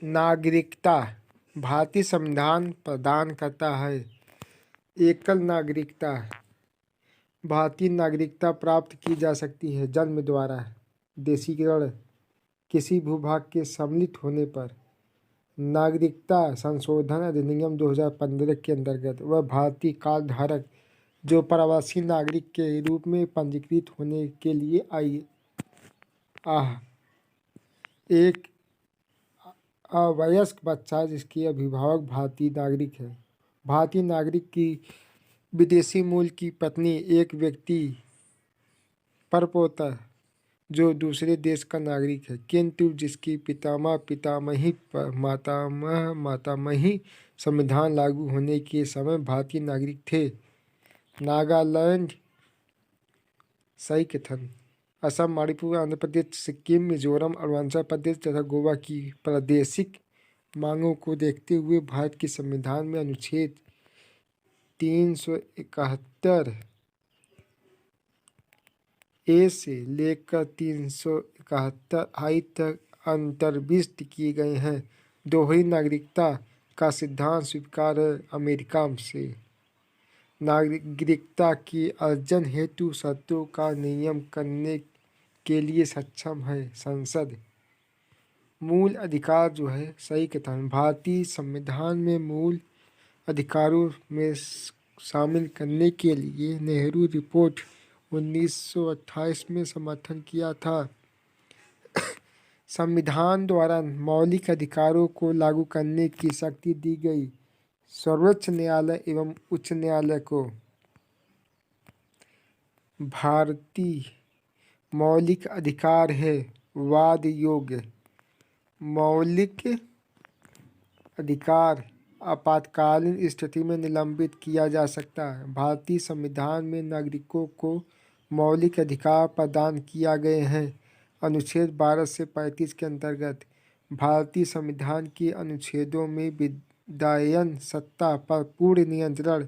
नागरिकता। भारतीय संविधान प्रदान करता है एकल नागरिकता। भारतीय नागरिकता प्राप्त की जा सकती है जन्म द्वारा, देशीकरण, किसी भूभाग के सम्मिलित होने पर। नागरिकता संशोधन अधिनियम 2015 के अंतर्गत वह भारतीय काल धारक जो प्रवासी नागरिक के रूप में पंजीकृत होने के लिए एक अवयस्क बच्चा जिसके अभिभावक भारतीय नागरिक है। भारतीय नागरिक की विदेशी मूल की पत्नी एक व्यक्ति परपोता जो दूसरे देश का नागरिक है, किंतु जिसकी पितामह पितामही मातामह मातामही संविधान लागू होने के समय भारतीय नागरिक थे। नागालैंड, सही कथन, असम, मणिपुर, आंध्र प्रदेश, सिक्किम, मिजोरम, अरुणाचल प्रदेश तथा गोवा की प्रादेशिक मांगों को देखते हुए भारत के संविधान में अनुच्छेद 371 ए से लेकर 371 आई तक अंतर्विष्ट किए गए हैं। दोहरी नागरिकता का सिद्धांत स्वीकार है अमेरिका से। नागरिकता के अर्जन हेतु शर्तों का नियम करने के लिए सक्षम है संसद। मूल अधिकार जो है, सही कथन, भारतीय संविधान में मूल अधिकारों में शामिल करने के लिए नेहरू रिपोर्ट 1928 में समर्थन किया था। संविधान द्वारा मौलिक अधिकारों को लागू करने की शक्ति दी गई सर्वोच्च न्यायालय एवं उच्च न्यायालय को। भारतीय मौलिक अधिकार है वाद योग्य। मौलिक अधिकार आपातकालीन स्थिति में निलंबित किया जा सकता है। भारतीय संविधान में नागरिकों को मौलिक अधिकार प्रदान किया गए हैं। अनुच्छेद 12 से 35 के अंतर्गत भारतीय संविधान के अनुच्छेदों में विधायन सत्ता पर पूर्ण नियंत्रण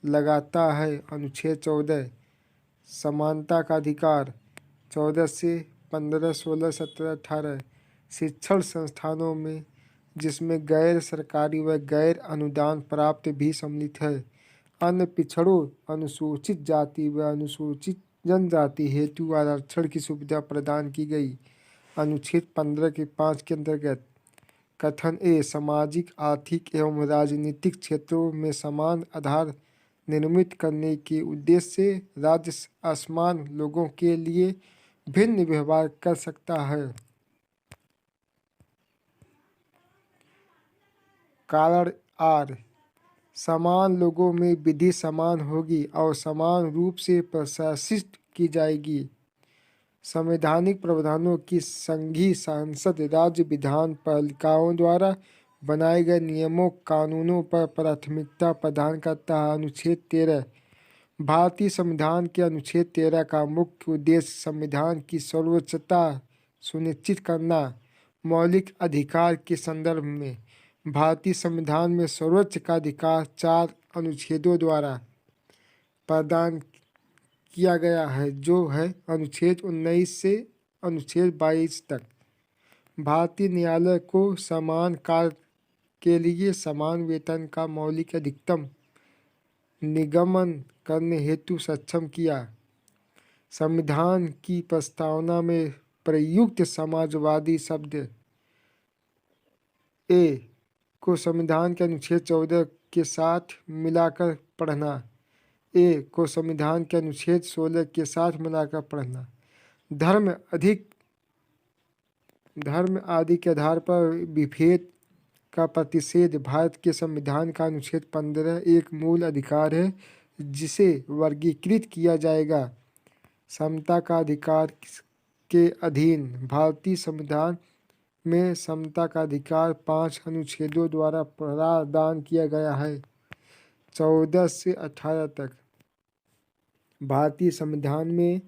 लगाता है। अनुच्छेद 14 समानता का अधिकार, 14 से 15, 16, 17, 18 शिक्षण संस्थानों में जिसमें गैर सरकारी व गैर अनुदान प्राप्त भी सम्मिलित है। अन्य पिछड़ों, अनुसूचित जाति व अनुसूचित जनजाति हेतु आरक्षण की सुविधा प्रदान की गई। अनुच्छेद 15 के 5 के अंतर्गत कथन ए सामाजिक, आर्थिक एवं राजनीतिक क्षेत्रों में समान आधार निर्मित करने के उद्देश्य से राज्य असमान लोगों के लिए भिन्न व्यवहार कर सकता है। कारण आर, समान लोगों में विधि समान होगी और समान रूप से प्रशासित की जाएगी। संवैधानिक प्रावधानों की संघीय संसद राज्य विधान पालिकाओं द्वारा बनाए गए नियमों कानूनों पर प्राथमिकता प्रदान करता है। अनुच्छेद 13 भारतीय संविधान के अनुच्छेद 13 का मुख्य उद्देश्य संविधान की सर्वोच्चता सुनिश्चित करना। मौलिक अधिकार के संदर्भ में भारतीय संविधान में सर्वोच्च का अधिकार 4 अनुच्छेदों द्वारा प्रदान किया गया है, जो है अनुच्छेद 19 से अनुच्छेद 22 तक। भारतीय न्यायालय को समान कार्य के लिए समान वेतन का मौलिक अधिकतम निगमन करने हेतु सक्षम किया। संविधान की प्रस्तावना में प्रयुक्त समाजवादी शब्द ए को संविधान के अनुच्छेद 14 के साथ मिलाकर पढ़ना, ए को संविधान के अनुच्छेद 16 के साथ मिलाकर पढ़ना। धर्म आदि के आधार पर विभेद का प्रतिषेध भारत के संविधान का अनुच्छेद 15 एक मूल अधिकार है जिसे वर्गीकृत किया जाएगा। समता का अधिकार के अधीन भारतीय संविधान में समता का अधिकार 5 अनुच्छेदों द्वारा प्रदान किया गया है। 14 से 18 तक भारतीय संविधान में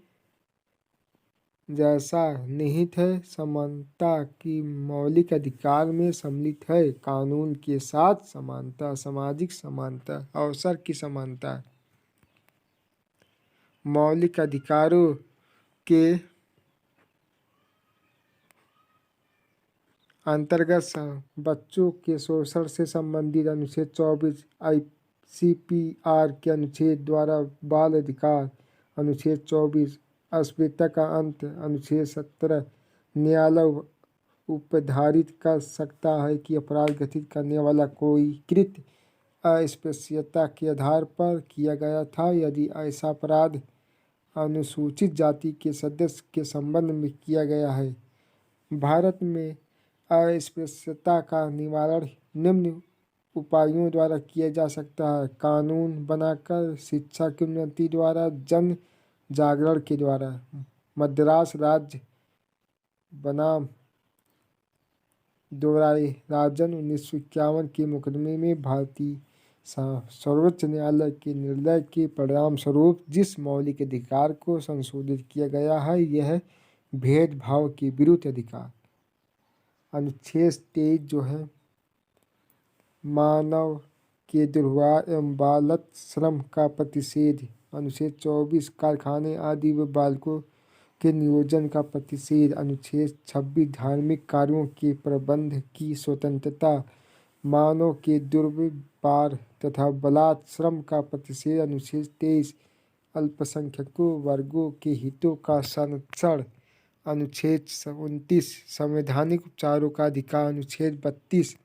जैसा निहित है समानता की मौलिक अधिकार में सम्मिलित है। कानून के साथ समानता, सामाजिक समानता, अवसर की समानता। मौलिक अंतर्गत बच्चों के शोषण से संबंधित अनुच्छेद 24 ICPR के अनुच्छेद द्वारा बाल अधिकार, अनुच्छेद 24 अस्पृश्यता का अंत, अनुच्छेद 17 न्यायालय उपधारित कर सकता है कि अपराध घटित करने वाला कोई कृत्य अस्पृश्यता के आधार पर किया गया था यदि ऐसा अपराध अनुसूचित जाति के सदस्य के संबंध में किया गया है। भारत में अस्पृश्यता का निवारण निम्न उपायों द्वारा किया जा सकता है: कानून बनाकर, शिक्षा की उन्नति द्वारा, जन जागरण के द्वारा। मद्रास राज्य बनाम दोराई राजन 1951 के मुकदमे में भारतीय सर्वोच्च न्यायालय के निर्णय के परिणाम स्वरूप जिस मौलिक अधिकार को संशोधित किया गया है यह भेदभाव के विरुद्ध अधिकार। अनुच्छेद 23 जो है मानव के दुर्व्यवहार एवं बालक श्रम का प्रतिषेध। अनुच्छेद 24 कारखाने आदि व बालकों के नियोजन का प्रतिषेध। अनुच्छेद 26 धार्मिक कार्यों के प्रबंध की स्वतंत्रता। मानव के दुर्व्यवहार तथा बलात्श्रम का प्रतिषेध। अनुच्छेद 23 अल्पसंख्यकों वर्गों के हितों का संरक्षण। अनुच्छेद 29 संवैधानिक उपचारों का अधिकार। अनुच्छेद 32